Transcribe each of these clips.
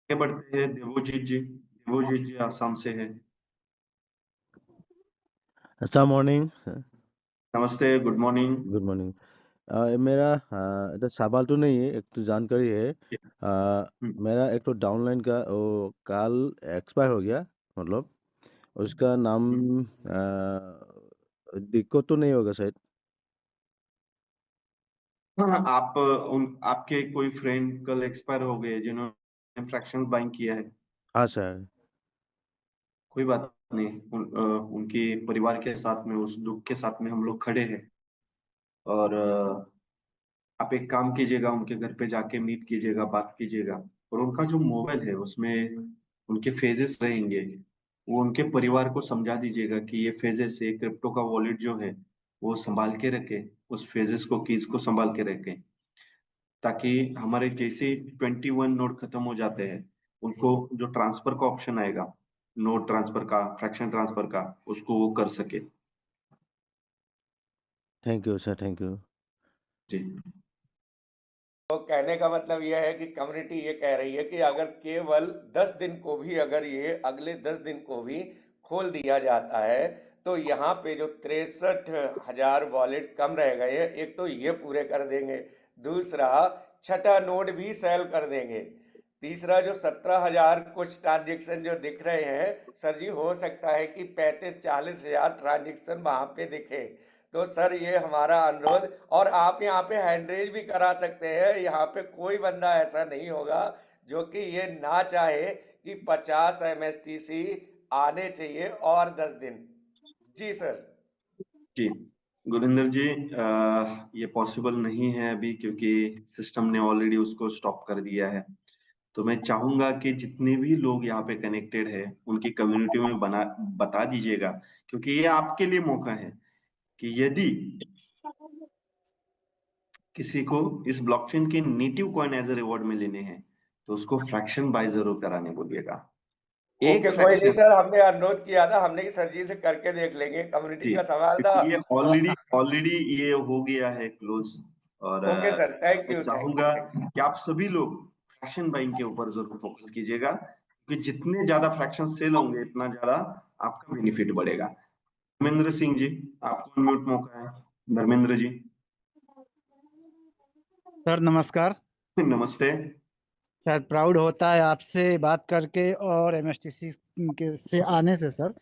आगे बढ़ते हैं। देवोजीत जी आसाम से है। अच्छा मॉर्निंग। नमस्ते, गुड मॉर्निंग। Good morning. मेरा এটা सवाल तो नहीं है, एक तो जानकारी है। मेरा एक तो डाउनलाइन का वो कल एक्सपायर हो गया, मतलब उसका नाम दिक्कत तो नहीं होगा शायद। हाँ, आपके कोई फ्रेंड कल एक्सपायर हो गए जिन्होंने फ्रैक्शन बाइंग किया है। हाँ सर। कोई बात नहीं। उनके परिवार के साथ में, उस दुख के साथ में हम लोग खड़े हैं। और आप एक काम कीजिएगा, उनके घर पे जाके मीट कीजिएगा, बात कीजिएगा। और उनका जो मोबाइल है उसमें उनके फेजेस रहेंगे, वो उनके परिवार को समझा दीजिएगा कि ये फेजेस है, क्रिप्टो का वॉलेट जो है वो संभाल के रखे। उस फेजेस को, कीज को संभाल के रखे, ताकि हमारे जैसे 21 नोड खत्म हो जाते हैं, उनको जो ट्रांसफर का ऑप्शन आएगा, नोड ट्रांसफर का, फ्रैक्शन ट्रांसफर का, उसको वो कर सके। Thank you sir, thank you. जी। तो कहने का मतलब यह है कि कम्युनिटी ये कह रही है कि अगर केवल 10 दिन को भी, अगर ये अगले 10 दिन को भी खोल दिया जाता है तो यहाँ पे जो 63,000 वॉलेट कम रह गए हैं, एक तो ये पूरे कर देंगे, दूसरा छठा नोड भी सेल कर देंगे, तीसरा जो 17,000 कुछ ट्रांजेक्शन जो दिख रहे हैं, सर जी हो सकता है कि 35-40,000 ट्रांजेक्शन वहां पे दिखे। तो सर ये हमारा अनुरोध, और आप यहाँ पे हैंड रेज भी करा सकते हैं, यहाँ पे कोई बंदा ऐसा नहीं होगा जो कि ये ना चाहे कि 50 MSTC आने चाहिए और 10 दिन। जी सर। जी गुरिंदर जी, ये पॉसिबल नहीं है अभी, क्योंकि सिस्टम ने ऑलरेडी उसको स्टॉप कर दिया है। तो मैं चाहूंगा कि जितने भी लोग यहाँ पे कनेक्टेड है उनकी कम्युनिटी में बता दीजिएगा, क्योंकि ये आपके लिए मौका है कि यदि किसी को इस ब्लॉकचेन के native coin as a reward में लेने हैं तो उसको फ्रैक्शन बाय जरूर कराने बोलिएगा। एक ओके, कोई नहीं फ्रैक्शन। सर, हमने अनुरोध किया था, हमने कि सर जी से करके देख लेंगे, कम्युनिटी जी, का सवाल था। क्योंकि ये ऑलरेडी और ऑलरेडी ये हो गया है क्लोज। और ओके सर, थैंक मैं यू, थैंक यू, चाहूंगा थैंक कि आप सभी लोग फ्रैक्शन बाइंग के ऊपर जरूर फोकस कीजिएगा, क्योंकि जितने ज्यादा फ्रैक्शन सेल होंगे इतना ज्यादा आपका बेनिफिट बढ़ेगा। धर्मेंद्र सिंह जी, आपको अनम्यूट मौका है। धर्मेंद्र जी। सर नमस्कार। नमस्ते। सर प्राउड होता है आपसे बात करके और एमएसटीसी के से आने से सर।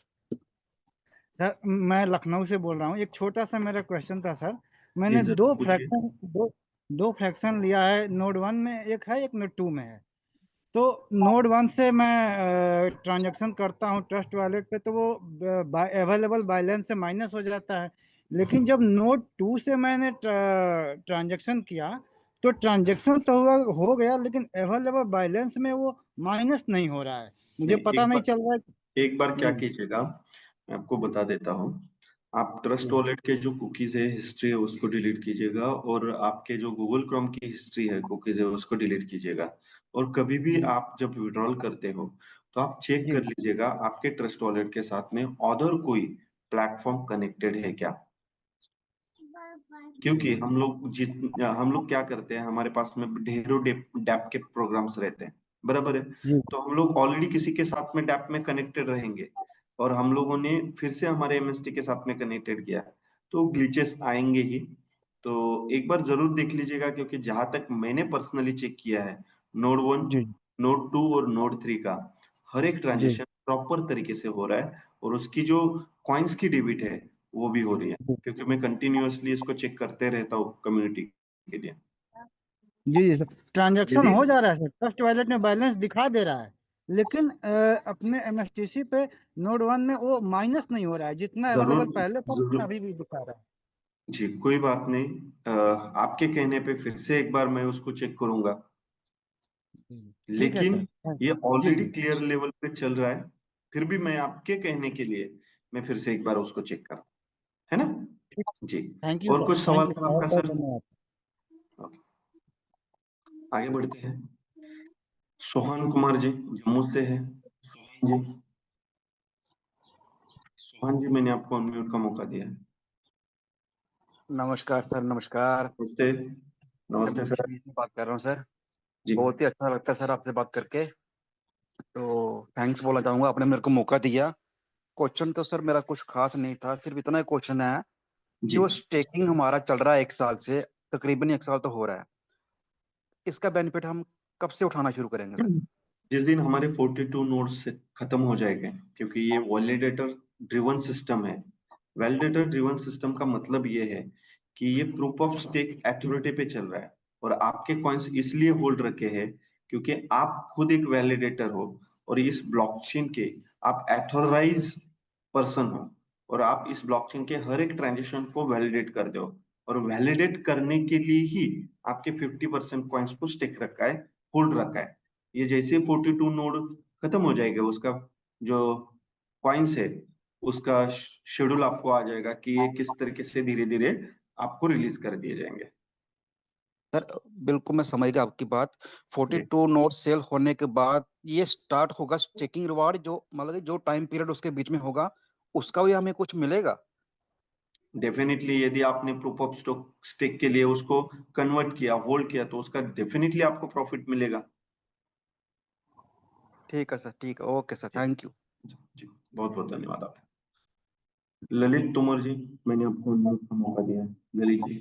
सर मैं लखनऊ से बोल रहा हूँ। एक छोटा सा मेरा क्वेश्चन था सर। जी मैंने जरूर पूछिए। दो फ्रैक्शन लिया है, नोड वन में एक है, एक नोड टू में है। तो नोड वन से मैं ट्रांजैक्शन करता हूँ ट्रस्ट वॉलेट पे, तो वो अवेलेबल बैलेंस से माइनस हो जाता है। लेकिन जब नोड टू से मैंने ट्रांजैक्शन किया तो ट्रांजैक्शन तो हो गया, लेकिन अवेलेबल बैलेंस में वो माइनस नहीं हो रहा है। मुझे नहीं, पता नहीं चल रहा है। एक बार क्या जी जी कीजिएगा, मैं आपको बता देता हूँ। आप ट्रस्ट जी वॉलेट के जो कुकीज है, हिस्ट्री है, उसको डिलीट कीजिएगा। और आपके जो गूगल क्रोम की हिस्ट्री है, कुकीज है, उसको डिलीट कीजिएगा। और कभी भी जी आप जब विड्रॉल करते हो तो आप चेक जी कर लीजिएगा आपके ट्रस्ट वॉलेट के साथ में अदर कोई प्लेटफॉर्म कनेक्टेड है क्या। क्योंकि हम लोग क्या करते हैं, हमारे पास में ढेरों डैप के प्रोग्राम्स रहते हैं, बराबर है। जी तो हम लोग ऑलरेडी किसी के साथ में डैप में कनेक्टेड रहेंगे, और हम लोगों ने फिर से हमारे एमएसटी के साथ में कनेक्टेड किया, तो ग्लिचेस आएंगे ही। तो एक बार जरूर देख लीजिएगा, क्योंकि जहां तक मैंने पर्सनली चेक किया है, नोड वन, जी नोड टू और नोड थ्री का हर एक जी ट्रांजेक्शन प्रॉपर तरीके से हो रहा है, और उसकी जो कॉइन्स की डेबिट है वो भी हो रही है, जी क्योंकि मैं कंटिन्यूअसली इसको चेक करते रहता हूँ कम्युनिटी के लिए। जी जी सर, ट्रांजैक्शन यदि हो जा रहा है सर, ट्रस्ट वॉलेट में बैलेंस दिखा दे रहा है, लेकिन अपने एमएसटीसी पे नोड वन में वो माइनस नहीं हो रहा है, जितना जरूर अवेलेबल पहले था उतना जरूर अभी भी दिखा रहा है। जी, कोई बात नहीं। आपके कहने पे फिर से एक बार मैं उसको चेक करूंगा, जी, ठीक है लेकिन सर, ये जी ऑलरेडी जी क्लियर लेवल पे चल रहा है। फिर भी मैं आपके कहने के लिए मैं फिर से एक बार उसको चेक कर, है ना। ठीक। जी। थैंक यू और सर, कुछ थैंक सवाल यू, था बहुत आपका बहुत सर? धन्यवाद। ओके, आगे बढ़ते हैं। सोहन कुमार जी जम्मू से है। सोहन जी, सोहन जी, मैंने आपको अनम्यूट का मौका दिया है। नमस्कार सर, नमस्कार। नमस्ते। नमस्ते जम्मू सर। कश्मीर से बात कर रहा हूँ सर। जी। बहुत ही अच्छा लगता है सर आपसे बात करके। तो थैंक्स बोलना चाहूंगा, आपने मेरे को मौका दिया। क्वेश्चन तो सर मेरा कुछ खास नहीं था, सिर्फ इतना ही क्वेश्चन है कि जी। वो स्टेकिंग हमारा चल रहा है 1 साल से, तकरीबन 1 साल तो हो रहा है, इसका बेनिफिट हम कब से उठाना शुरू करेंगे सर? जिस दिन हमारे 42 नोड्स से खत्म हो जाएंगे, क्योंकि ये वैलिडेटर ड्रिवन सिस्टम है। वैलिडेटर ड्रिवन सिस्टम का मतलब ये है कि ये प्रूफ ऑफ स्टेक अथॉरिटी पे चल रहा है, और आपके कॉइन्स इसलिए होल्ड रखे हैं क्योंकि आप खुद एक वैलिडेटर हो, और इस ब्लॉकचेन के आप एथोराइज पर्सन हो, और आप इस ब्लॉकचेन के हर एक ट्रांजेक्शन को वैलिडेट कर दो, और वैलिडेट करने के लिए ही आपके 50% कॉइन्स को स्टेक रखा है, होल्ड रखा है। ये जैसे 42 नोड खत्म हो जाएगा, उसका जो कॉइन्स है उसका शेड्यूल आपको आ जाएगा कि ये किस तरीके से धीरे धीरे आपको रिलीज कर दिए जाएंगे। सर बिल्कुल मैं समझ गया आपकी बात। जी। 42 नोट सेल होने के बाद ये स्टार्ट होगा स्टेकिंग रिवार्ड, जो मतलब कि जो टाइम पीरियड उसके बीच में होगा उसका भी हमें कुछ मिलेगा? डेफिनेटली यदि आपने प्रूफ ऑफ स्टॉक स्टेक के लिए उसको कन्वर्ट किया, होल्ड किया, तो उसका डेफिनेटली आपको प्रॉफिट मिलेगा। ठीक है सर, ठीक है, ओके सर, जी। Thank you. जी, बहुत बहुत धन्यवाद आप। ललित तोमर जी, मैंने आपको अनम्यूट का मौका दिया है। Lalit ji.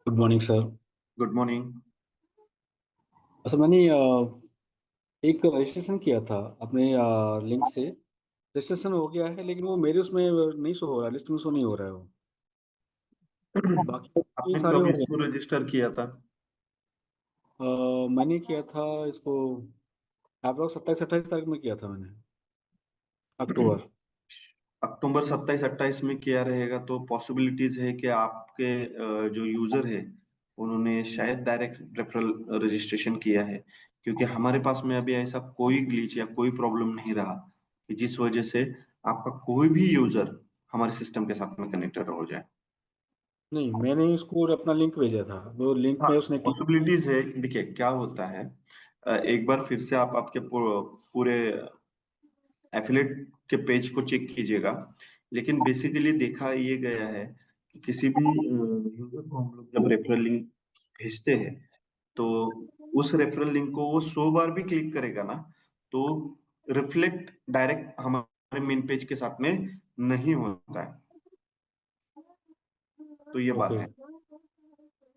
Good morning sir. Good morning. अच्छा, मैंने एक रजिस्ट्रेशन किया था अपने लिंक से। रजिस्ट्रेशन हो गया है, लेकिन वो मेरे उसमें नहीं शो हो रहा है, लिस्ट में शो नहीं हो रहा है वो। बाकी ये आपने सारे कब हो गए। इसको रजिस्टर किया था? मैंने किया था इसको अप्रॉक्स 27-28 तारीख में किया था मैंने, अक्टूबर। अक्टूबर 27-28 में किया रहेगा तो पॉसिबिलिटीज है कि आपके जो यूजर है उन्होंने शायद डायरेक्ट रेफरल रजिस्ट्रेशन किया है, क्योंकि हमारे पास में अभी ऐसा कोई ग्लिच या कोई प्रॉब्लम नहीं रहा कि जिस वजह से आपका कोई भी यूजर हमारे सिस्टम के साथ में कनेक्टेड हो जाए। नहीं, मैंने उसको अपना लिंक भेजा था, वो लिंक हाँ, में उसने क्लिक। पॉसिबिलिटीज है। देखिए क्या होता है, एक बार फिर से आप आपके पूरे एफिलेट के पेज को चेक कीजिएगा, लेकिन बेसिकली देखा ये गया है कि किसी भी यूजर को हम लोग जब रेफरल लिंक भेजते हैं, तो उस रेफरल लिंक को वो 100 बार भी क्लिक करेगा ना, तो रिफ्लेक्ट डायरेक्ट हमारे मेन पेज के साथ में नहीं होता है। तो ये बात ओके। है।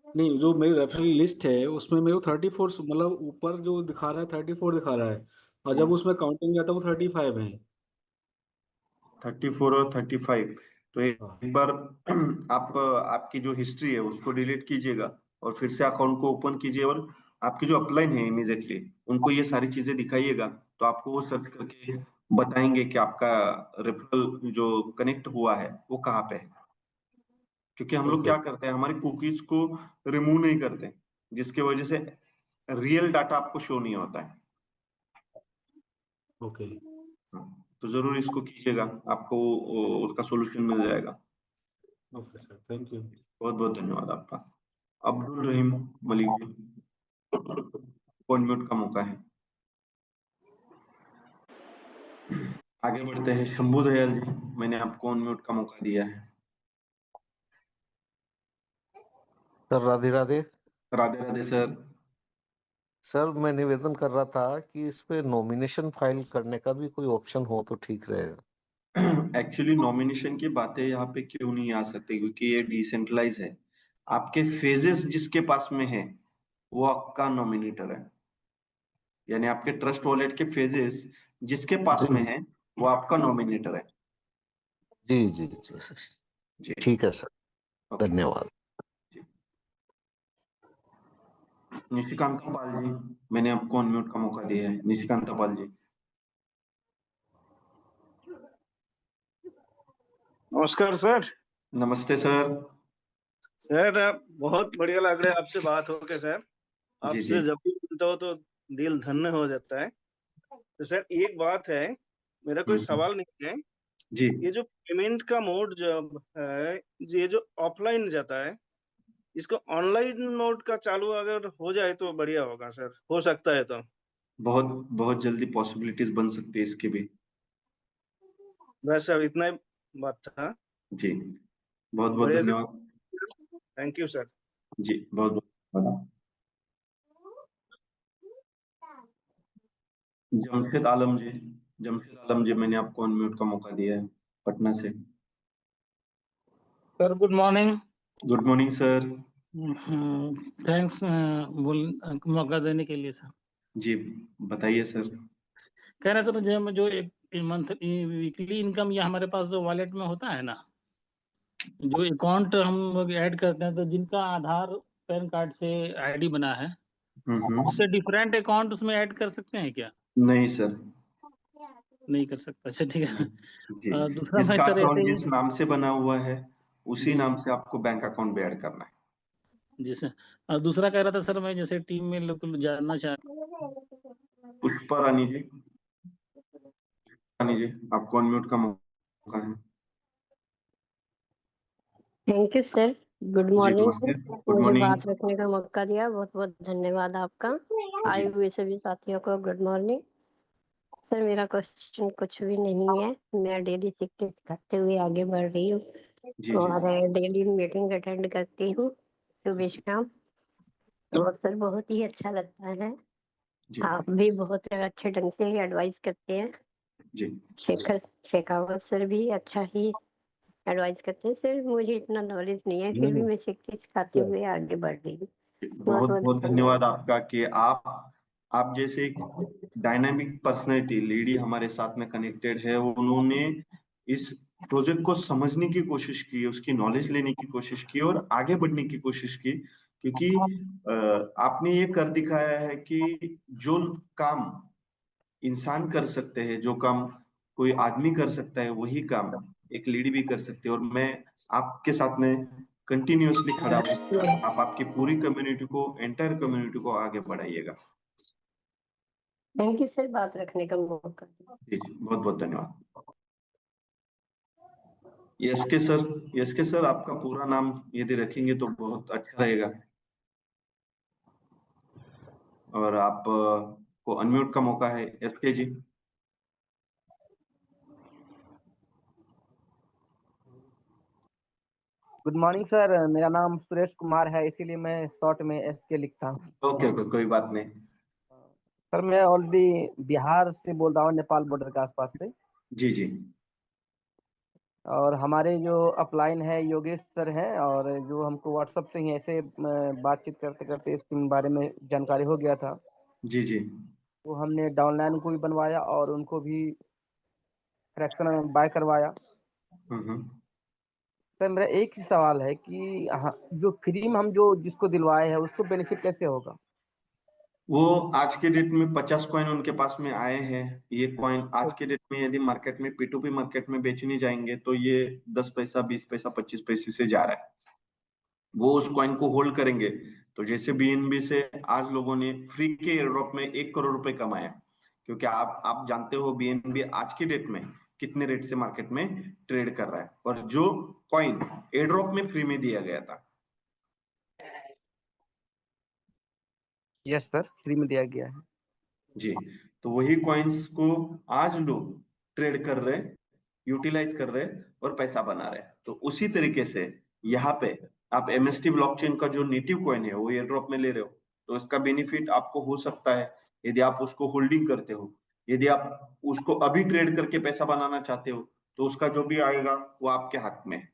नहीं, जो मेरी रेफरल लिस्ट है उसमें मेरे को 34, मतलब ऊपर जो दिखा रहा है 34 दिखा रहा है, और जब उसमें काउंटिंग जाता है वो 35 है। 34 और 35, तो हाँ। एक बार आप आपकी जो हिस्ट्री है उसको डिलीट कीजिएगा, और फिर से अकाउंट को ओपन कीजिए, और आपकी जो अपलाइन है इमीडिएटली उनको ये सारी चीजें दिखाइएगा, तो आपको वो सर्च करके बताएंगे कि आपका रेफरल जो कनेक्ट हुआ है वो कहाँ पे है। क्योंकि हम लोग ओके। क्या करते हैं, हमारी कुकीज को रिमूव नहीं करते, जिसकी वजह से रियल डाटा आपको शो नहीं होता है। ओके। हाँ, तो जरूर इसको कीजिएगा, आपको उसका सोल्यूशन मिल जाएगा। Okay sir, thank you. बहुत बहुत धन्यवाद आपका। अब्दुल रहीम मलिक जी, कौन म्यूट का मौका है। आगे बढ़ते हैं, शंभू दयाल जी, मैंने आपको अनम्यूट का मौका दिया है। Sir Radhe Radhe. Radhe Radhe sir. Sir मैं निवेदन कर रहा था कि इस पे नॉमिनेशन फाइल करने का भी कोई ऑप्शन हो तो ठीक रहेगा। एक्चुअली नॉमिनेशन की बातें यहाँ पे क्यों नहीं आ सकती, क्योंकि ये डिसेंट्रलाइज है। आपके फेजेस जिसके पास में है वो आपका नॉमिनेटर है, यानी आपके ट्रस्ट वॉलेट के फेजेस जिसके पास जी। में है वो आपका नॉमिनेटर है। जी जी जी। जी। ठीक है सर, ओके। धन्यवाद। जी। निशिकांत पाल जी, मैंने आपको अनम्यूट का मौका दिया है। निशिकांत पाल जी। नमस्कार सर। नमस्ते सर। सर बहुत बढ़िया लग रहा है आपसे बात होके सर। जी जी। आपसे जब भी मिलता हो तो दिल धन्य हो जाता है। तो सर एक बात है, मेरा कोई हम्म, सवाल नहीं है। जी। ये जो पेमेंट का मोड जब है, ये जो ऑफलाइन जाता है, इसको ऑनलाइन मोड का चालू अगर हो जाए तो बढ़िया होगा सर, हो सकता है तो। बहुत बहुत जल्दी पॉसिबिलिटीज बन सकती है इसकी भी। बस सर इतना ही बात था। जी, बहुत बहुत बढ़िया सर, धन्यवाद। Thank you sir. जी, बहुत बहुत धन्यवाद। जमशेद आलम जी, जमशेद आलम जी, मैंने आपको अनम्यूट का मौका दिया है पटना से। Sir good morning. Good morning sir. Thanks मौका देने के लिए सर। जी बताइए सर। कह रहे सर जो एक मंथ वीकली इनकम या हमारे पास जो वॉलेट में होता है ना, जो अकाउंट हम लोग ऐड करते हैं, तो जिनका आधार पैन कार्ड से आईडी बना है, उससे डिफरेंट अकाउंट उसमें ऐड कर सकते हैं क्या? नहीं सर, नहीं कर सकता। अच्छा ठीक है। जी। दूसरा मैं जिसका सर अकाउंट ऐसे ही जिस नाम से बना हुआ है उसी जी नाम से आपको बैंक अकाउंट भी ऐड करना है। जी सर। और दूसरा कह रहा था सर, मैं जैसे टीम में लोग जानना चाह पुष्पा रानी जी, रानी जी, आपको अनम्यूट का मौका है। Thank you sir. गुड जी मॉर्निंग। नमस्ते, गुड मुझे मॉर्निंग। बात रखने का मौका दिया, बहुत बहुत धन्यवाद आपका। आए जी हुए सभी साथियों को गुड मॉर्निंग। सर मेरा क्वेश्चन कुछ भी नहीं है, मैं डेली प्रैक्टिस करते हुए आगे बढ़ रही हूँ जी जी और डेली मीटिंग अटेंड करती हूँ सुबह शाम। और सर बहुत ही अच्छा लगता है, जी आप भी बहुत अच्छे ढंग से एडवाइस करते हैं। जी शेखर शेखावत सर भी अच्छा ही एडवाइस करते हैं। सर मुझे इतना नॉलेज नहीं है, फिर भी मैं सीखते सिखाते हुए आगे बढ़ रही हूँ। बहुत बहुत बहुत बहुत धन्यवाद। धन्यवाद आपका कि आप जैसे एक डायनामिक पर्सनैलिटी लेडी हमारे साथ में कनेक्टेड है, उन्होंने इस प्रोजेक्ट को समझने की कोशिश की, उसकी नॉलेज लेने की कोशिश की और आगे बढ़ने की कोशिश की। क्योंकि आपने ये कर दिखाया है कि जो काम इंसान कर सकते हैं, जो काम कोई आदमी कर सकता है, वही काम एक लेडी भी कर सकती है। और मैं आपके साथ में कंटिन्यूअसली खड़ा हूँ। आप आपकी पूरी कम्युनिटी को, एंटायर कम्युनिटी को आगे बढ़ाइएगा। थैंक यू सर, बात रखने का मौका दिया। जी जी, बहुत बहुत धन्यवाद। यस के सर, आपका पूरा नाम यदि रखेंगे तो बहुत अच्छा रहेगा। और आप को अनम्यूट का मौका है, एस के जी। गुड मॉर्निंग सर, मेरा नाम सुरेश कुमार है, इसीलिए मैं शॉर्ट में एसके लिखता हूँ। ओके ओके, कोई बात नहीं। सर मैं ऑलरेडी बिहार से बोल रहा हूँ, नेपाल बॉर्डर के आसपास से। जी जी और हमारे जो अपलाइन है योगेश सर हैं, और जो हमको व्हाट्सएप से ही ऐसे बातचीत करते करते इसके बारे में जानकारी हो गया था, जी जी वो हमने डाउनलाइन को भी बनवाया और उनको भी फ्रैक्शन बाय करवाया। हम्म। सर मेरा एक ही सवाल है कि जो फ्री में हम जो जिसको दिलवाए हैं उसको बेनिफिट कैसे होगा? वो आज के डेट में 50 कॉइन उनके पास में आए हैं। ये कॉइन आज के डेट में यदि मार्केट में P2P मार्केट में बेचने जाएंगे तो ये 10 पैसा, 20 पैसा, 25 पैसे से जा रहा है। वो उस कॉइन को होल्ड करेंगे। तो जैसे BNB से आज लोगों ने फ्री के एयर ड्रॉप में 1 करोड़ रुपए कमाया, क्योंकि आप जानते हो BNB आज के डेट में कितने रेट से मार्केट में ट्रेड कर रहा है, और जो कॉइन एयर ड्रॉप में फ्री में दिया गया था। यस सर, फ्री में दिया गया है जी, तो वही कॉइन्स को आज लोग ट्रेड कर रहे, यूटिलाइज कर रहे और पैसा बना रहे। तो उसी तरीके से यहाँ पे आप MST ब्लॉकचेन का जो नेटिव कॉइन है वो एयर ड्रॉप में ले रहे हो, तो इसका बेनिफिट आपको हो सकता है यदि आप उसको होल्डिंग करते हो। यदि आप उसको अभी ट्रेड करके पैसा बनाना चाहते हो तो उसका जो भी आएगा वो आपके हाथ में है।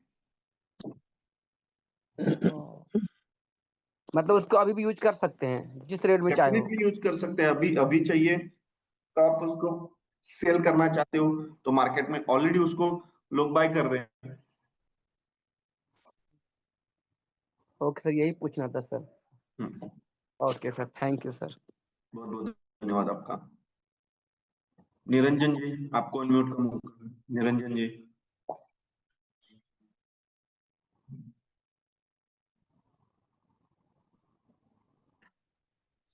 मतलब उसको अभी भी यूज कर सकते हैं जिस रेट में चाहे हो? डेफिनेटली यूज कर सकते हैं। अभी अभी चाहिए तो आप उसको सेल करना चाहते हो तो मार्केट में ऑलरेडी उसको लोग बाय कर रहे हैं। ओके सर, यही पूछना था sir. Hmm, okay sir, thank you sir. बहुत बहुत धन्यवाद आपका। निरंजन जी, आपको अनम्यूट का मौका है। निरंजन जी।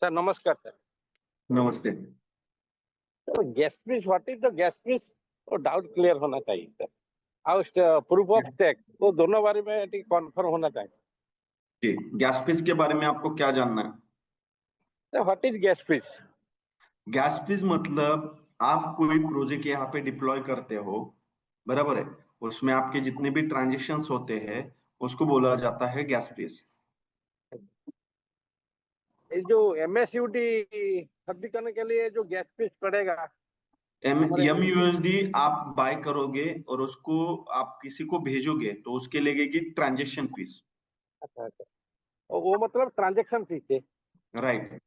सर नमस्कार सर। नमस्ते। तो gas fees, what is the gas fees, तो डाउट क्लियर होना चाहिए सर। और प्रूफ ऑफ स्टेक, वो दोनों बारे में कन्फर्म होना चाहिए। जी, गैस फीस के बारे में आपको क्या जानना है? Sir what is gas fees? Gas fees मतलब आप कोई प्रोजेक्ट यहाँ पे डिप्लॉय करते हो, बराबर है, उसमें आपके जितने भी ट्रांजेक्शन्स होते हैं उसको बोला जाता है गैस फीस। ये जो MSUD खरीदी करने के लिए जो गैस फीस पड़ेगा हमारे MUSD आप बाय करोगे और उसको आप किसी को भेजोगे तो उसके लगेगी ट्रांजेक्शन फीस। अच्छा अच्छा, वो मतलब ट्रांजेक्शन फीस है। राइट।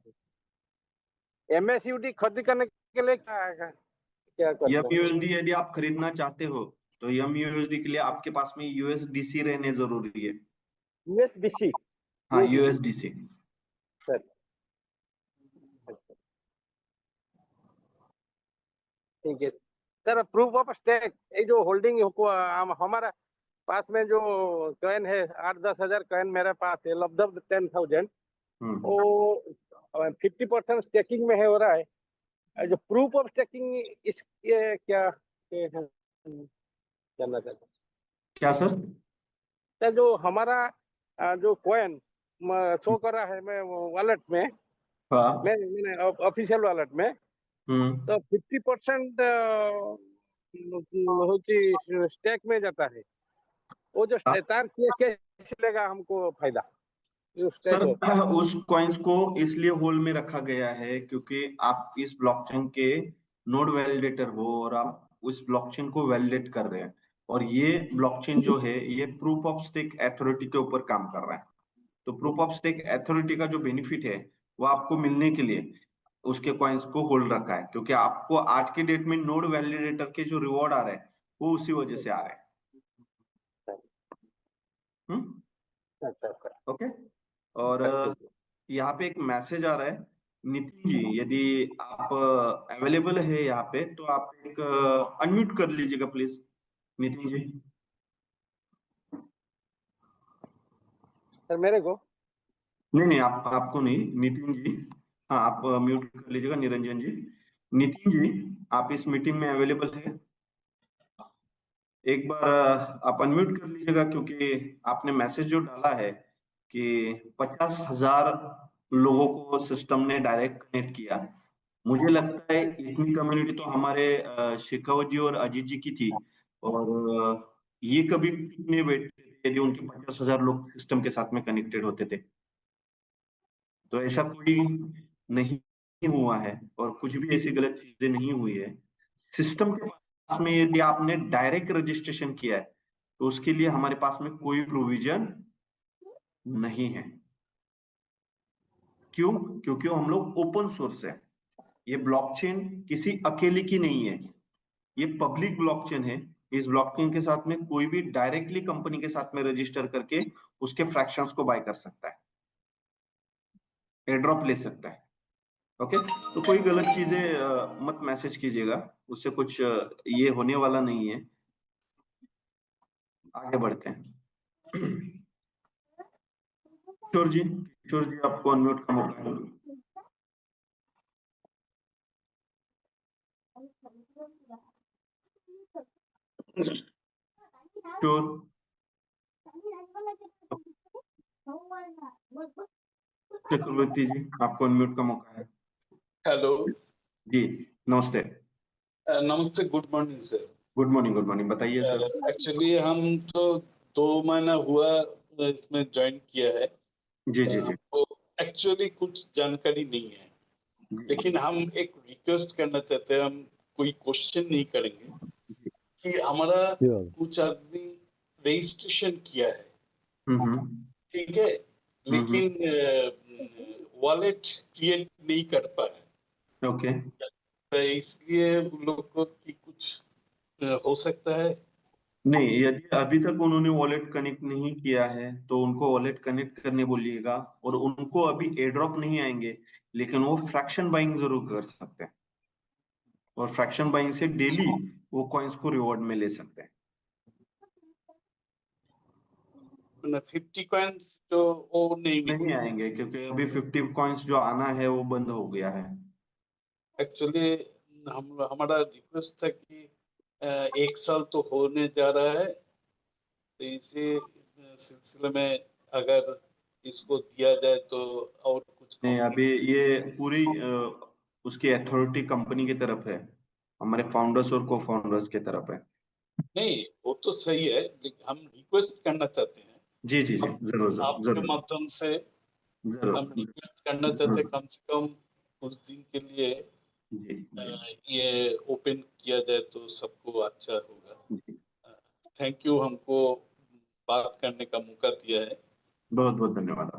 MSUD खरीदी करने के लिए क्या करते हैं? MUSD यदि आप खरीदना चाहते हो तो MUSD के लिए आपके पास में USDC रहने जरूरी है। USDC? हाँ, USDC। सर ठीक है सर। प्रूफ ऑफ स्टेक, ये जो होल्डिंग हमारा पास में जो कॉइन है 8-10 हजार कॉइन मेरे पास है, लगभग 10,000, वो 50% स्टेकिंग में है हो रहा है। जो प्रूफ ऑफ स्टेकिंग इस ये क्या जानना चाहते क्या सर? हैं? जो हमारा जो कॉइन शो कर रहा है मैं वॉलेट में, हाँ। मैंने ऑफिशियल वॉलेट में, तो 50% स्टेक में जाता है। वो जो तार कैसे लेगा हमको फायदा? सर उस कॉइन्स को इसलिए होल्ड में रखा गया है क्योंकि आप इस ब्लॉकचेन के नोड वैलिडेटर हो और आप उस ब्लॉकचेन को वैलिडेट कर रहे हैं, और ये ब्लॉकचेन जो है ये प्रूफ ऑफ स्टेक अथॉरिटी के ऊपर काम कर रहा है। तो प्रूफ ऑफ स्टेक अथॉरिटी का जो बेनिफिट है वो आपको मिलने के लिए उसके कॉइन्स को होल्ड रखा है, क्योंकि आपको आज के डेट में नोड वैलिडेटर के जो रिवॉर्ड आ रहे हैं वो उसी वजह से आ रहे हैं। ओके। और यहाँ पे एक मैसेज आ रहा है, नितिन जी यदि आप अवेलेबल है यहाँ पे तो आप एक अनम्यूट कर लीजिएगा प्लीज, नितिन जी। सर मेरे को नहीं, आपको नहीं, नितिन जी। हाँ, आप म्यूट कर लीजिएगा, निरंजन जी। नितिन जी, आप इस मीटिंग में अवेलेबल है? एक बार आप अनम्यूट कर लीजिएगा, क्योंकि आपने मैसेज जो डाला है कि 50,000 लोगों को सिस्टम ने डायरेक्ट कनेक्ट किया। मुझे लगता है इतनी कम्युनिटी तो हमारे शेखावत जी और अजीत जी की थी, और ये कभी नहीं बैठते थे यदि उनके 50,000 लोग सिस्टम के साथ में कनेक्टेड होते थे। तो ऐसा कोई नहीं हुआ है और कुछ भी ऐसी गलत चीजें नहीं हुई है। सिस्टम के पास में यदि आपने डायरेक्ट रजिस्ट्रेशन किया है तो उसके लिए हमारे पास में कोई प्रोविजन नहीं है। क्यों? क्योंकि हम लोग ओपन सोर्स है। ये ब्लॉकचेन किसी अकेले की नहीं है, ये पब्लिक ब्लॉकचेन है। इस ब्लॉकचेन के साथ में कोई भी डायरेक्टली कंपनी के साथ में रजिस्टर करके उसके फ्रैक्शंस को बाय कर सकता है, एयरड्रॉप ले सकता है। ओके। तो कोई गलत चीजें मत मैसेज कीजिएगा, उससे कुछ ये होने वाला नहीं है। आगे बढ़ते हैं। किशोर जी आपको अनम्यूट का मौका है। किशोर चक्रवर्ती जी, आपको अनम्यूट का मौका है। हेलो जी, नमस्ते। नमस्ते, good morning sir. Good morning, बताइए सर। एक्चुअली हम तो 2 महीना हुआ इसमें ज्वाइन किया है। जी। तो एक्चुअली कुछ जानकारी नहीं है, लेकिन हम एक रिक्वेस्ट करना चाहते हैं। हम कोई क्वेश्चन नहीं करेंगे कि हमारा कुछ आदमी रजिस्ट्रेशन किया है, ठीक है, लेकिन वॉलेट क्रिएट नहीं कर पाए। ओके। तो इसलिए उन लोग को कि कुछ हो सकता है। नहीं, यदि अभी तक उन्होंने वॉलेट कनेक्ट नहीं किया है तो उनको वॉलेट कनेक्ट करने बोलिएगा, और उनको अभी एयरड्रॉप नहीं आएंगे, लेकिन वो फ्रैक्शन बाइंग जरूर कर सकते हैं, और फ्रैक्शन बाइंग से डेली वो कॉइन्स को रिवॉर्ड में ले सकते हैं। 50 कॉइन्स तो वो नहीं आएंगे, क्योंकि अभी 50 कॉइन्स जो आना है वो बंद हो गया है। एक्चुअली हमारा रिक्वेस्ट था कि 1 साल तो होने जा रहा है, तो इसी सिलसिले में अगर इसको दिया जाए तो और कुछ नहीं, अभी ये पूरी उसकी अथॉरिटी कंपनी की तरफ है, हमारे फाउंडर्स और को फाउंडर्स की तरफ है। नहीं, वो तो सही है, लेकिन हम रिक्वेस्ट करना चाहते हैं जी, आपके जरूर। माध्यम से हम रिक्वेस्ट करना चाहते हैं कम से कम कुछ दिन के लिए ये ओपन किया जाए तो सबको अच्छा होगा। थैंक यू, हमको बात करने का मौका दिया है। बहुत बहुत धन्यवाद।